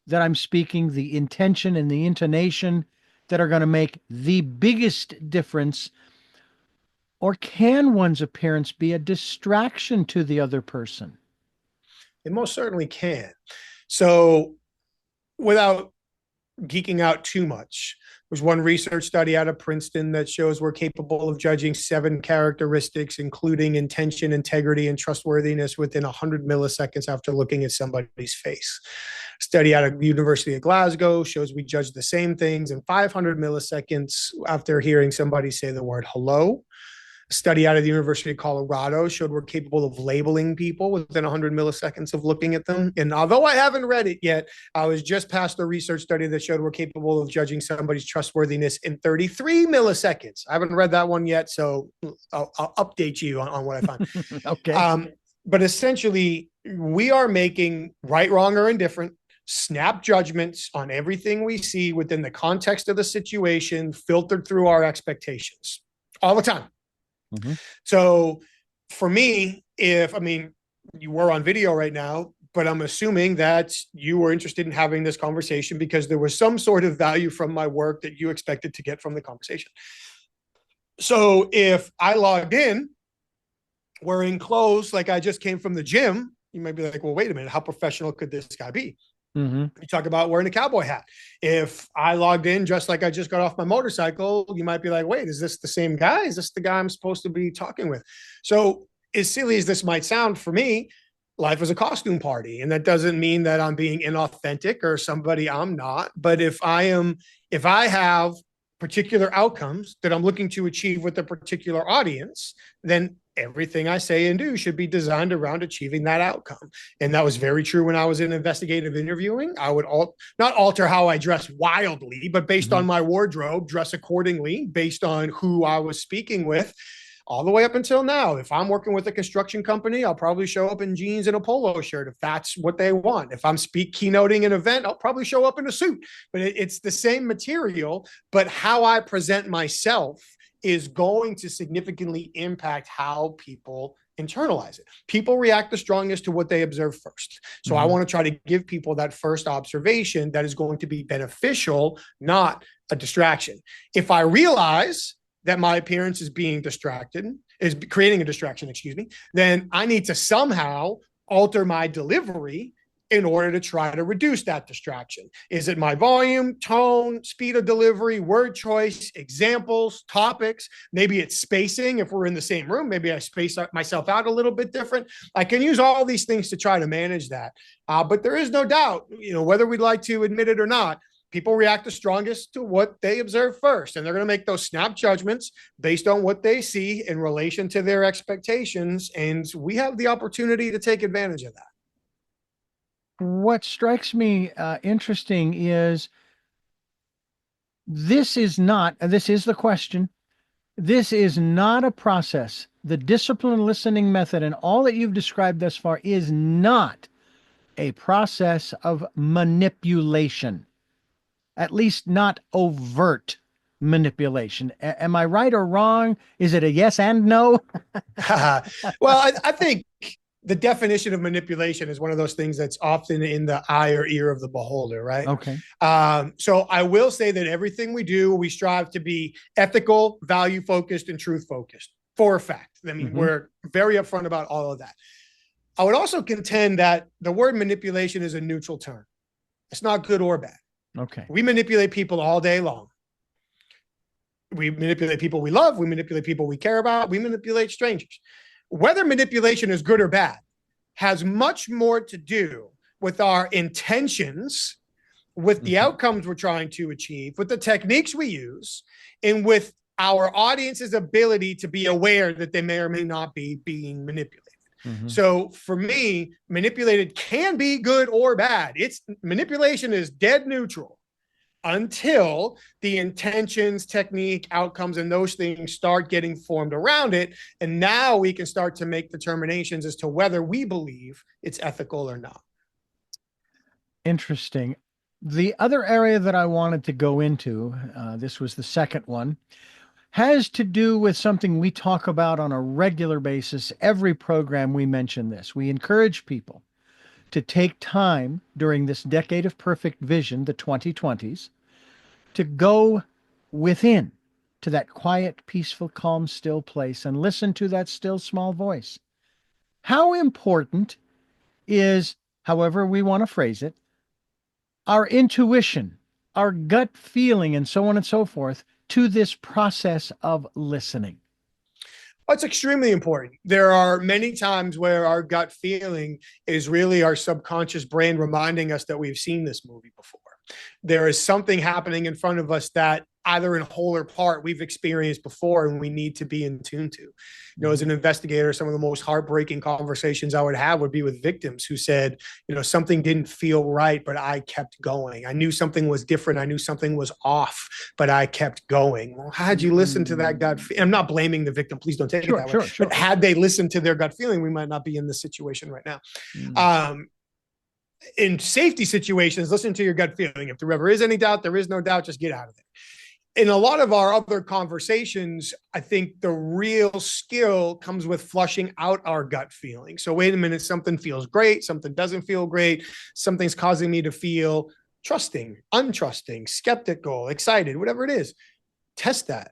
that I'm speaking, the intention and the intonation that are going to make the biggest difference? Or can one's appearance be a distraction to the other person? It most certainly can. So without geeking out too much, there's one research study out of Princeton that shows we're capable of judging 7 characteristics, including intention, integrity, and trustworthiness within 100 milliseconds after looking at somebody's face. A study out of the University of Glasgow shows we judge the same things in 500 milliseconds after hearing somebody say the word hello. A study out of the University of Colorado showed we're capable of labeling people within 100 milliseconds of looking at them. And although I haven't read it yet, I was just past a research study that showed we're capable of judging somebody's trustworthiness in 33 milliseconds. I haven't read that one yet, so I'll update you on what I find. Okay. But essentially, we are making right, wrong, or indifferent snap judgments on everything we see within the context of the situation, filtered through our expectations all the time. So for me, you were on video right now, but I'm assuming that you were interested in having this conversation because there was some sort of value from my work that you expected to get from the conversation. So if I logged in wearing clothes like I just came from the gym, you might be like, well, wait a minute, how professional could this guy be? You talk about wearing a cowboy hat. If I logged in just like I just got off my motorcycle, you might be like, wait, is this the same guy? Is this the guy I'm supposed to be talking with? So as silly as this might sound, for me, life is a costume party. And that doesn't mean that I'm being inauthentic or somebody I'm not. But if I have particular outcomes that I'm looking to achieve with a particular audience, then everything I say and do should be designed around achieving that outcome. And that was very true when I was in investigative interviewing. I would not alter how I dress wildly, but based on my wardrobe, dress accordingly based on who I was speaking with, all the way up until now. If I'm working with a construction company, I'll probably show up in jeans and a polo shirt if that's what they want. If I'm keynoting an event, I'll probably show up in a suit. But it's the same material, but how I present myself is going to significantly impact how people internalize it. People react the strongest to what they observe first. So I want to try to give people that first observation that is going to be beneficial, not a distraction. If I realize that my appearance is creating a distraction, then I need to somehow alter my delivery in order to try to reduce that distraction. Is it my volume, tone, speed of delivery, word choice, examples, topics? Maybe it's spacing. If we're in the same room, maybe I space myself out a little bit different. I can use all these things to try to manage that. But there is no doubt, whether we'd like to admit it or not, people react the strongest to what they observe first. And they're going to make those snap judgments based on what they see in relation to their expectations. And we have the opportunity to take advantage of that. what strikes me interesting is this is not, this is the question. This is not a process. The discipline listening method and all that you've described thus far is not a process of manipulation, at least not overt manipulation. Am I right or wrong? Is it a yes and no? Well, I think the definition of manipulation is one of those things that's often in the eye or ear of the beholder, right? Okay. So I will say that everything we do, we strive to be ethical, value focused, and truth focused for a fact. I mean, we're very upfront about all of that. I would also contend that the word manipulation is a neutral term. It's not good or bad. Okay. We manipulate people all day long. We manipulate people we love. We manipulate people we care about. We manipulate strangers. Whether manipulation is good or bad has much more to do with our intentions, with the outcomes we're trying to achieve, with the techniques we use, and with our audience's ability to be aware that they may or may not be being manipulated. So for me, manipulated can be good or bad. It's manipulation is dead neutral until the intentions, technique, outcomes, and those things start getting formed around it. And now we can start to make determinations as to whether we believe it's ethical or not. Interesting. The other area that I wanted to go into, this was the second one, has to do with something we talk about on a regular basis. Every program we mention this. We encourage people to take time during this decade of perfect vision, the 2020s, to go within to that quiet, peaceful, calm, still place and listen to that still small voice. How important is, however we want to phrase it, our intuition, our gut feeling, and so on and so forth to this process of listening? Well, it's extremely important. There are many times where our gut feeling is really our subconscious brain reminding us that we've seen this movie before. There is something happening in front of us that either in whole or part we've experienced before and we need to be in tune to. You know, as an investigator, some of the most heartbreaking conversations I would have would be with victims who said, you know, something didn't feel right, but I kept going. I knew something was different. I knew something was off, but I kept going. Well, how'd you listen to that gut? I'm not blaming the victim. Please don't take it that way. But had they listened to their gut feeling, we might not be in this situation right now. In safety situations, listen to your gut feeling. If there ever is any doubt, there is no doubt, just get out of there. In a lot of our other conversations, I think the real skill comes with flushing out our gut feeling. So wait a minute, something feels great, something doesn't feel great, something's causing me to feel trusting, untrusting, skeptical, excited, whatever it is. Test that.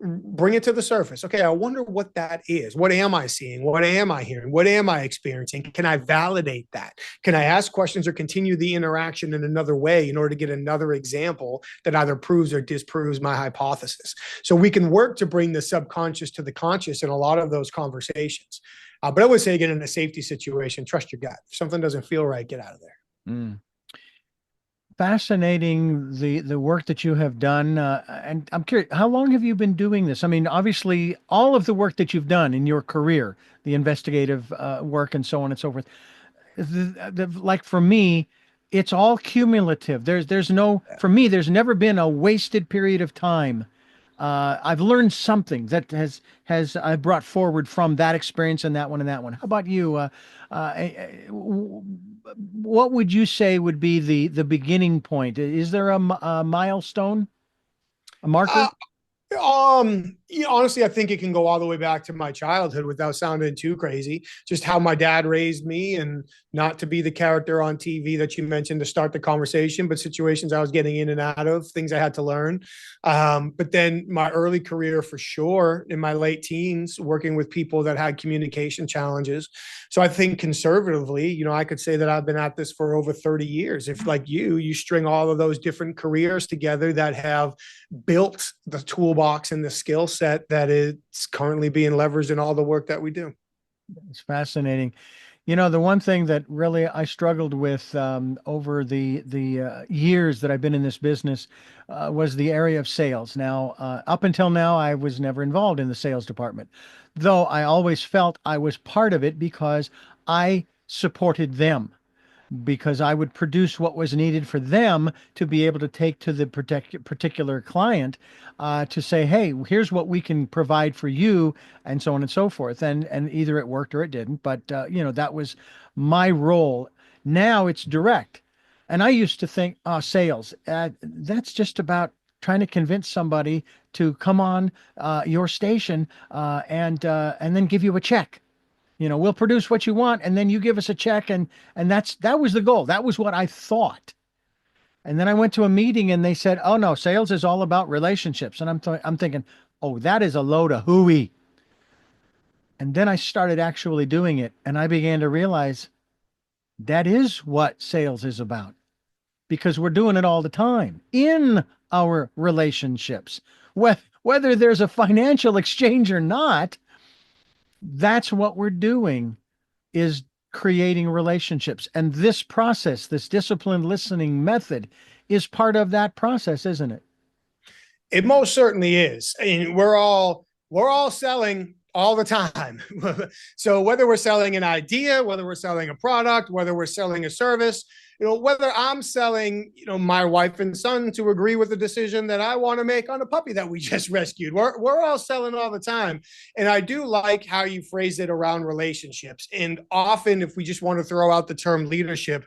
Bring it to the surface. Okay, I wonder what that is. What am I seeing? What am I hearing? What am I experiencing? Can I validate that? Can I ask questions or continue the interaction in another way in order to get another example that either proves or disproves my hypothesis? So we can work to bring the subconscious to the conscious in a lot of those conversations. But I would say, again, in a safety situation, trust your gut. If something doesn't feel right, get out of there. Fascinating, the work that you have done. And I'm curious, how long have you been doing this? I mean, obviously, all of the work that you've done in your career, the investigative work and so on and so forth, like for me, it's all cumulative. There's no, for me, there's never been a wasted period of time. I've learned something that has I brought forward from that experience and that one and that one. How about you? What would you say would be the beginning point? Is there a milestone, a marker? Honestly, I think it can go all the way back to my childhood without sounding too crazy. Just how my dad raised me, and not to be the character on TV that you mentioned to start the conversation, but situations I was getting in and out of, things I had to learn. But then my early career, for sure, in my late teens, working with people that had communication challenges. So I think conservatively, you know, I could say that I've been at this for over 30 years. If, like you string all of those different careers together that have built the toolbox and the skill set that is currently being leveraged in all the work that we do. It's fascinating. You know, the one thing that really I struggled with over the years that I've been in this business was the area of sales. Now, up until now, I was never involved in the sales department, though I always felt I was part of it because I supported them. because I would produce what was needed for them to be able to take to the particular client, to say, hey, here's what we can provide for you, and so on and so forth. And either it worked or it didn't. But that was my role. Now it's direct. And I used to think, sales, that's just about trying to convince somebody to come on your station, and then give you a check. We'll produce what you want, and then you give us a check, and that was the goal. That was what I thought. And then I went to a meeting, and they said, "Oh no, sales is all about relationships." And I'm thinking, "Oh, that is a load of hooey." And then I started actually doing it, and I began to realize that is what sales is about, because we're doing it all the time in our relationships. Whether there's a financial exchange or not, that's what we're doing, is creating relationships. And this process, this disciplined listening method, is part of that process, isn't it? It most certainly is. I mean, we're all selling all the time. So whether we're selling an idea, whether we're selling a product, whether we're selling a service, whether I'm selling, my wife and son to agree with the decision that I want to make on a puppy that we just rescued, we're all selling all the time. And I do like how you phrase it around relationships. And often, if we just want to throw out the term leadership,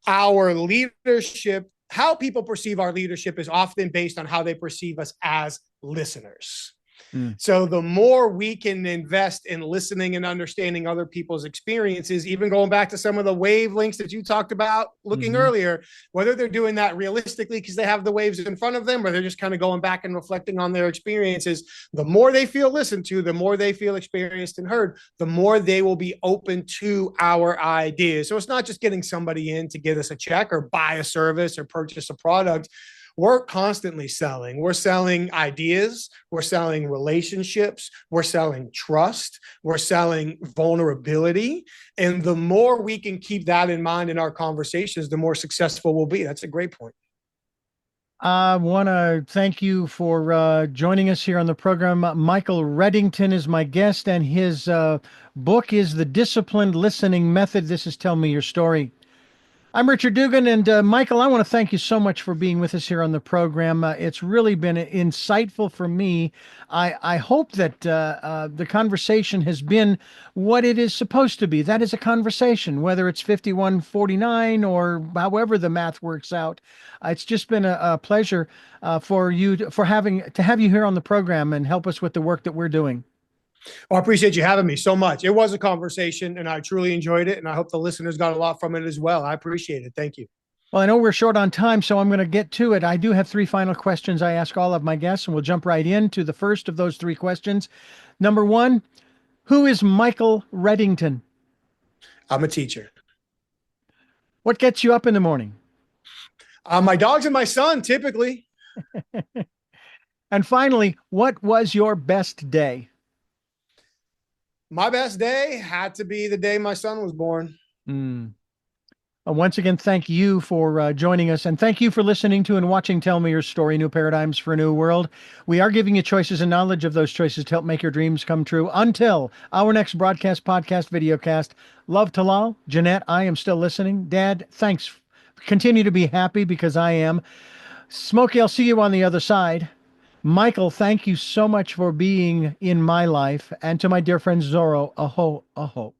our leadership, how people perceive our leadership, is often based on how they perceive us as listeners. So the more we can invest in listening and understanding other people's experiences, even going back to some of the wavelengths that you talked about looking earlier, whether they're doing that realistically because they have the waves in front of them, or they're just kind of going back and reflecting on their experiences, the more they feel listened to, the more they feel experienced and heard, the more they will be open to our ideas. So it's not just getting somebody in to get us a check or buy a service or purchase a product. We're constantly selling. We're selling ideas. We're selling relationships. We're selling trust. We're selling vulnerability. And the more we can keep that in mind in our conversations, the more successful we'll be. That's a great point. I want to thank you for joining us here on the program. Michael Reddington is my guest, and his book is The Disciplined Listening Method. This is Tell Me Your Story. I'm Richard Dugan, and Michael, I want to thank you so much for being with us here on the program. It's really been insightful for me. I hope that the conversation has been what it is supposed to be. That is a conversation, whether it's 5149 or however the math works out. It's just been a pleasure for have you here on the program and help us with the work that we're doing. Well, I appreciate you having me so much. It was a conversation, and I truly enjoyed it, and I hope the listeners got a lot from it as well. I appreciate it. Thank you. Well, I know we're short on time, so I'm going to get to it. I do have 3 final questions I ask all of my guests, and we'll jump right into the first of those 3 questions. Number 1, who is Michael Reddington? I'm a teacher. What gets you up in the morning? My dogs and my son, typically. And finally, what was your best day? My best day had to be the day my son was born. Once again, thank you for joining us, and thank you for listening to and watching Tell Me Your Story, New Paradigms for a New World. We are giving you choices and knowledge of those choices to help make your dreams come true. Until our next broadcast, podcast, videocast, love to Lal. Jeanette, I am still listening. Dad, thanks. Continue to be happy, because I am. Smokey, I'll see you on the other side. Michael, thank you so much for being in my life. And to my dear friend Zorro, aho, aho.